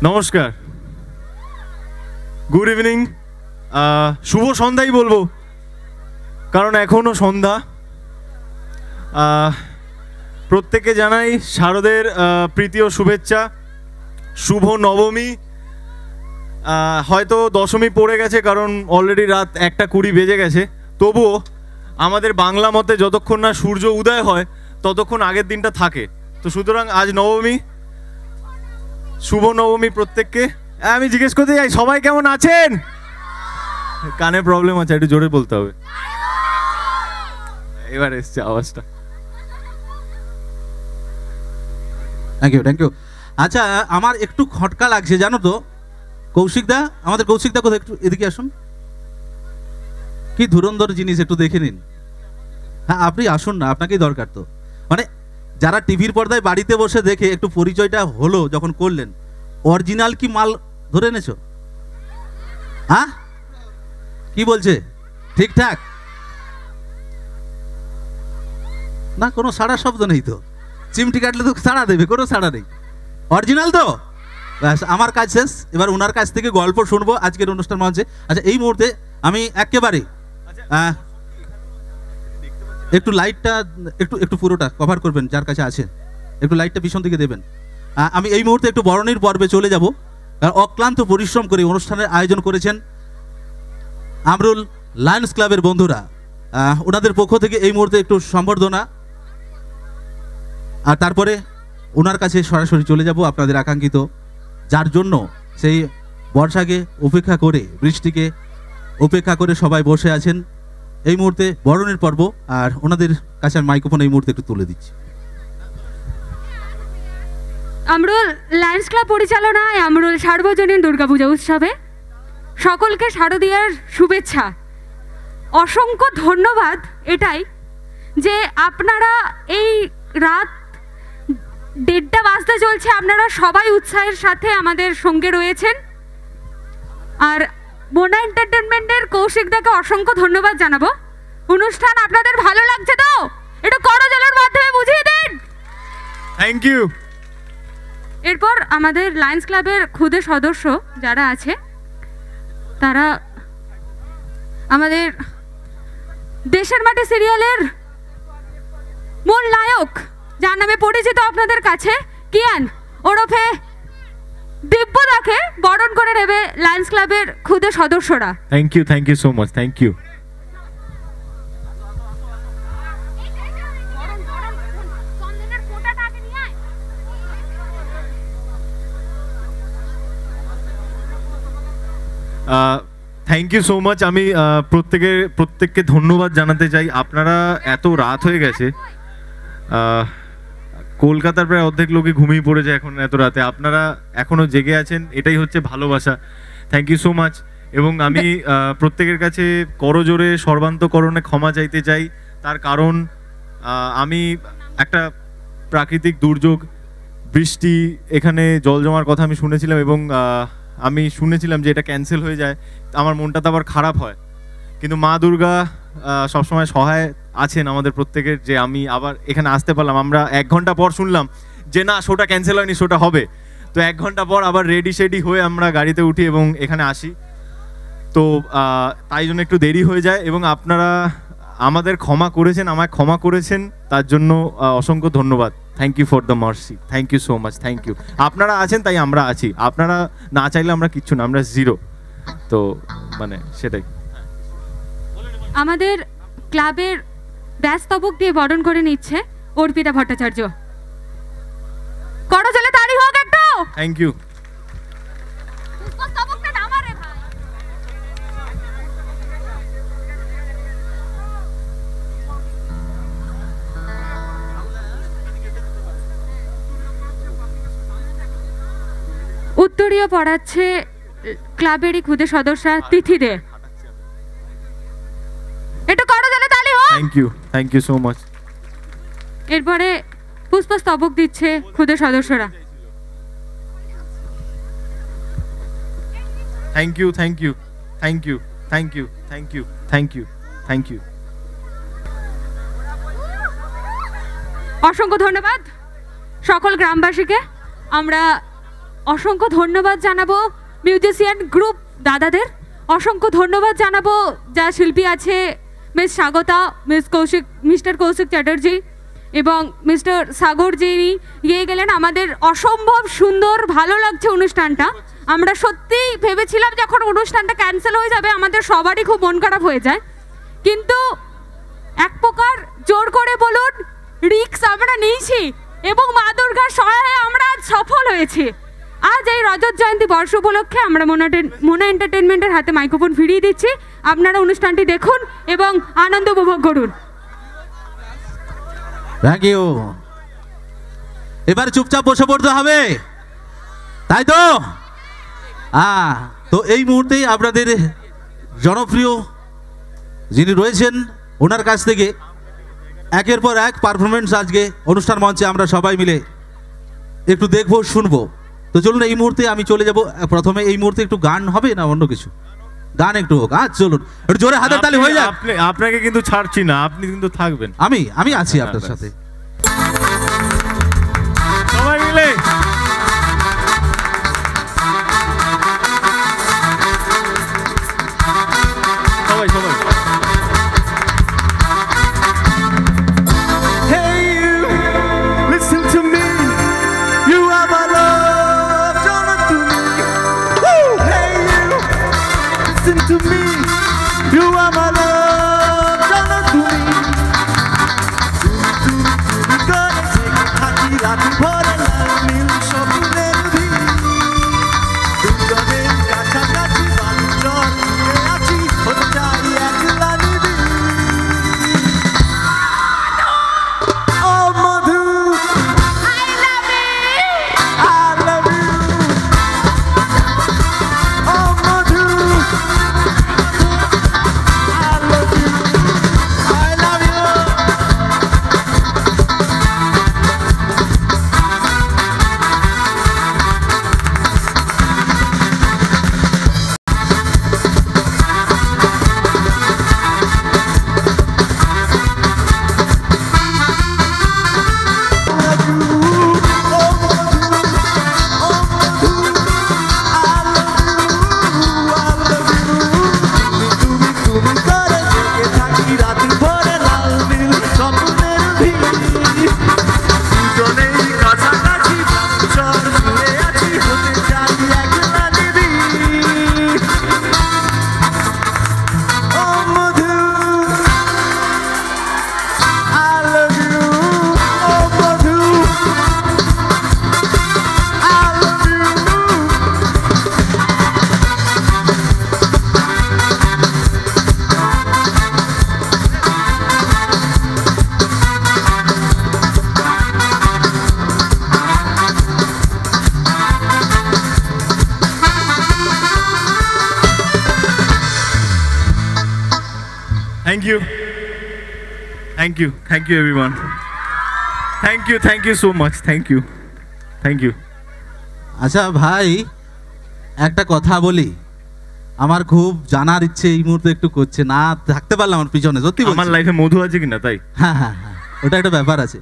নমস্কার, good evening, শুভ সন্ধ্যাই বলবো, কারণ এখনও সন্ধ্যা। প্রত্যেককে জানাই শারদের প্রীতি ও শুভেচ্ছা। শুভ নবমী। হয়তো দশমী পড়ে গেছে, কারণ অলরেডি রাত 1:20 বেজে গেছে। তবুও আমাদের বাংলা মতে যতক্ষণ না সূর্য উদয় হয় ততক্ষণ আগের দিনটা থাকে। তো সুতরাং আজ নবমী, শুভ নবমী প্রত্যেককে। আমি জিজ্ঞেস করতে চাই, সবাই কেমন আছেন? কানে প্রবলেম আছে, একটু জোরে বলতে হবে। এবার এসছে আওয়াজটা। Thank you, thank you. আচ্ছা, আমার একটু খটকা লাগছে জানো তো। কৌশিকদা, আমাদের কৌশিকদা কোথায়, একটু এদিকে আসুন। কি ধুরন্ধর জিনিস, একটু দেখে নিন। হ্যাঁ, আপনি আসুন না, আপনাকেই দরকার। তো মানে যারা টিভির পর্দায় বাড়িতে বসে দেখে, একটু পরিচয়টা হলো যখন করলেন, অরিজিনাল কি মাল ধরে এনেছো? হ্যাঁ, কি বলছে? ঠিকঠাক না? কোনো সাড়া শব্দ নেই তো। চিমটি কাটলে তো সাড়া দেবে, কোনো সাড়া নেই। অরিজিনাল তো? ব্যাস, আমার কাজ শেষ। এবার ওনার কাছ থেকে গল্প শুনবো আজকের অনুষ্ঠান মঞ্চে। আচ্ছা, এই মুহূর্তে আমি একেবারে একটু লাইটটা একটু পুরোটা কভার করবেন, যার কাছে আছে একটু লাইটটা পিছন দিকে দেবেন। আমি এই মুহূর্তে একটু বরণীর পর্বে চলে যাব। অক্লান্ত পরিশ্রম করে অনুষ্ঠানের আয়োজন করেছেন আমরুল লায়ন্স ক্লাবের বন্ধুরা। ওনাদের পক্ষ থেকে এই মুহূর্তে একটু সম্বর্ধনা, আর তারপরে ওনার কাছে সরাসরি চলে যাব আপনাদের আকাঙ্ক্ষিত, যার জন্য সেই বর্ষাকে উপেক্ষা করে, বৃষ্টিকে উপেক্ষা করে সবাই বসে আছেন। এই মুহূর্তে বরণের পর্ব, আর ওনাদের কাছে আমি মাইক্রোফোন এই মুহূর্তে একটু তুলে দিচ্ছি। আমরুল লায়ন্স ক্লাব পরিচালনায় আমরুল সার্বজনীন দুর্গাপূজা উৎসবে সকলকে শারদীয়ার শুভেচ্ছা। অসংখ্য ধন্যবাদ এটাই যে আপনারা এই রাত 1:30 বাজতে চলছে, আপনারা সবাই উৎসাহের সাথে আমাদের সঙ্গে রয়েছেন। আর মোনা এন্টারটেনমেন্টের কৌশিকদাকে অসংখ্য ধন্যবাদ জানাবো। অনুষ্ঠান আপনাদের ভালো লাগছে তো? একটু করজোড়ের মাধ্যমে বুঝিয়ে দিন। Thank you. এরপর আমাদের লায়ন্স ক্লাবের খুদে সদস্য যারা আছে, তারা আমাদের দেশের মাটি সিরিয়ালের মূল নায়ক, যার নামে পরিচিত আপনাদের কাছে, কিয়ান ওরফে দিব্যদাকে বরণ করে নেবে লায়ন্স ক্লাবের খুদে সদস্যরা। Thank you so much, thank you. Thank you so much. আমি প্রত্যেককে ধন্যবাদ জানাতে চাই। আপনারা এত রাত হয়ে গেছে, কলকাতার প্রায় অর্ধেক লোকে ঘুমিয়ে পড়েছে এখন এত রাতে, আপনারা এখনো জেগে আছেন, এটাই হচ্ছে ভালোবাসা। Thank you so much. এবং আমি প্রত্যেকের কাছে করজোড়ে সর্বান্তকরণে ক্ষমা চাইতে চাই। তার কারণ আমি একটা প্রাকৃতিক দুর্যোগ, বৃষ্টি, এখানে জল জমার কথা আমি শুনেছিলাম, এবং আমি শুনেছিলাম যে এটা ক্যান্সেল হয়ে যায়। আমার মনটা তো আবার খারাপ হয়, কিন্তু মা দুর্গা সবসময় সহায় আছেন আমাদের প্রত্যেকের, যে আমি আবার এখানে আসতে পারলাম। আমরা 1 ঘন্টা পর শুনলাম যে না, শোটা ক্যান্সেল হয়নি, শোটা হবে। তো 1 ঘন্টা পর আবার রেডি হয়ে আমরা গাড়িতে উঠি এবং এখানে আসি। তো তাই জন্য একটু দেরি হয়ে যায়, এবং আপনারা আমাদের ক্ষমা করেছেন, আমায় ক্ষমা করেছেন, তার জন্য অসংখ্য ধন্যবাদ। Thank you for the mercy, thank you so much, thank you. আপনারা আছেন তাই আমরা আছি, আপনারা না চাইলে আমরা কিচ্ছু না, আমরা জিরো। তো মানে সেটাই। আমাদের ক্লাবের ব্যাস্তবক দিয়ে বরণ করে নিচ্ছে অর্পিতা ভট্টাচার্য। করজোড়ে তালি হোক একটু। Thank you. উত্তরীয় পড়াচ্ছে ক্লাবেরই খুদে সদস্য তিথি দে। একটু করজোড়ে তালি হোক। Thank you so much. এরপরে পুষ্পস্তবক দিচ্ছে খুদে সদস্যরা। Thank you. অসংখ্য ধন্যবাদ সকল গ্রামবাসীকে। আমরা অসংখ্য ধন্যবাদ জানাবো মিউজিশিয়ান গ্রুপ দাদাদের, অসংখ্য ধন্যবাদ জানাবো যা শিল্পী আছে, মিস স্বাগতা, মিস্টার কৌশিক চ্যাটার্জি এবং মিস্টার সাগর যিনি গিয়ে গেলেন। আমাদের অসম্ভব সুন্দর ভালো লাগছে অনুষ্ঠানটা। আমরা সত্যিই ভেবেছিলাম যখন অনুষ্ঠানটা ক্যান্সেল হয়ে যাবে আমাদের সবারই খুব মন খারাপ হয়ে যায়, কিন্তু এক প্রকার জোর করে বলুন রিস্ক আমরা নিয়েছি এবং মা দুর্গার সহায়ে আমরা আজ সফল হয়েছি। আজ এই রজত জয়ন্তী বর্ষ উপলক্ষে আমরা মোনা এন্টারটেনমেন্টের হাতে মাইক্রোফোন ফিরিয়ে দিচ্ছি। আপনারা অনুষ্ঠানটি দেখুন এবং আনন্দ উপভোগ করুন। Thank you. এবার চুপচাপ বসে পড়তে হবে, তাই তো? তো এই মুহূর্তেই আপনাদের জনপ্রিয় যিনি রয়েছেন ওনার কাছ থেকে একের পর এক পারফরমেন্স আজকে অনুষ্ঠান মঞ্চে আমরা সবাই মিলে একটু দেখবো, শুনবো। তো চলুন এই মুহূর্তে আমি চলে যাব। প্রথমে এই মুহূর্তে একটু গান হবে না অন্য কিছু? গান একটু হোক। চলুন একটু জোরে হাতের তালি হয়ে যাক। আপনাকে কিন্তু ছাড়ছি না, আপনি কিন্তু থাকবেন। আমি আছি আপনার সাথে। সবাই মিলে সবাই সবাই Hey you, listen to me. You are my love, don't look to me. Woo! Hey you, listen to me. You are my love, don't look to me. তুমি করে থেকে থাকি রাত ভরে লাল নীল স্বপ্নের ভিড়। দুজনের কাছাকাছি বালু জল নিয়ে আছি, হতে চাই একলা নিবিড়। Oh Madhu, I love you. Oh Madhu, I love you. I love you. Thank you everyone. Thank you so much. Thank you. আচ্ছা ভাই, একটা কথা বলি, আমার খুব জানার ইচ্ছে এই মুহূর্তে একটু করছে, না থাকতে পারলাম আমার পিছনে, সত্যি আমার লাইফে মধু আছে কিনা তাই? হ্যাঁ, ওটা একটা ব্যাপার আছে।